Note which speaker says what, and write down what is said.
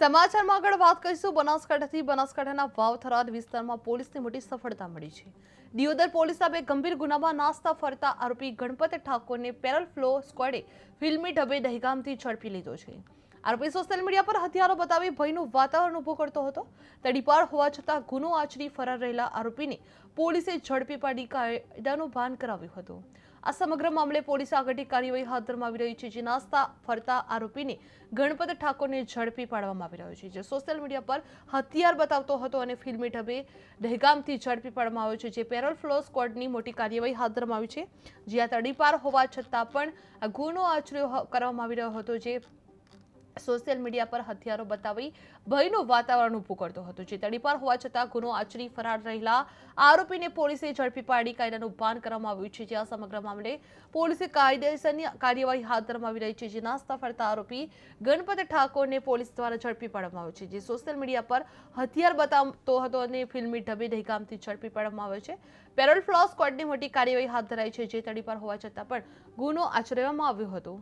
Speaker 1: સમાચારમાં આગળ વાત કરીશું બનાસકાંઠાના વાવ-થરાદ વિસ્તારમાં પોલીસને મોટી સફળતા મળી છે। દિયોદર પોલીસ સામે ગંભીર ગુનામાં નાસ્તા ફરતા આરોપી ગણપત ઠાકોરને પેરલ ફ્લો સ્ક્વોડે ફિલ્મી ઢબે દહેગામથી ઝડપી લીધો છે। આરોપી સોશિયલ મીડિયા પર હથિયારો બતાવી ભયનું વાતાવરણ ઊભું કરતો હતો। તડીપાર હોવા છતાં ગુનો આચરી ફરાર રહેલા આરોપીને પોલીસે ઝડપી પાડી કાયદાનું ભાન કરાવ્યું હતું। આ સમગ્ર મામલે પોલીસે આગળની કાર્યવાહી હાથ ધરવામાં આવી રહી છે, જે નાસ્તા ફરતા આરોપીને ગણપત ઠાકોરને ઝડપી પાડવામાં આવી રહ્યો છે, જે સોશિયલ મીડિયા પર હથિયાર બતાવતો હતો અને ફિલ્મી ઢબે દહેગામથી ઝડપી પાડવામાં આવ્યો છે, જે પેરોલ ફ્લો સ્ક્વોડની મોટી કાર્યવાહી હાથ ધરવામાં આવી છે। જ્યાં તડીપાર હોવા છતાં પણ આ ગુનો આચર્યો કરવામાં આવી રહ્યો હતો, જે સોશિયલ મીડિયા પર હથિયારો બતાવી ભયનું વાતાવરણ ઊભું કરતો હતો, જે તડીપાર હોવા છતાં ગુનો આચરી ફરાર રહેલા આરોપીને પોલીસે ઝડપી પાડી કાયદાનું ભાન કરવામાં આવ્યું છે। જે આ સમગ્ર મામલે પોલીસે કાયદેસરની કાર્યવાહી હાથ ધરવામાં આવી રહી છે, જે નાસ્તા ફરતા આરોપી ગણપત ઠાકોરને પોલીસ દ્વારા ઝડપી પાડવામાં આવ્યો છે, જે સોશિયલ મીડિયા પર હથિયાર બતાવતો હતો અને ફિલ્મી ઢબે દહેગામથી ઝડપી પાડવામાં આવ્યો છે। પેરોલ ફ્લો સ્ક્વોડની મોટી કાર્યવાહી હાથ ધરાઈ છે, જે તડીપાર હોવા છતાં પણ ગુનો આચરવામાં આવ્યો હતો।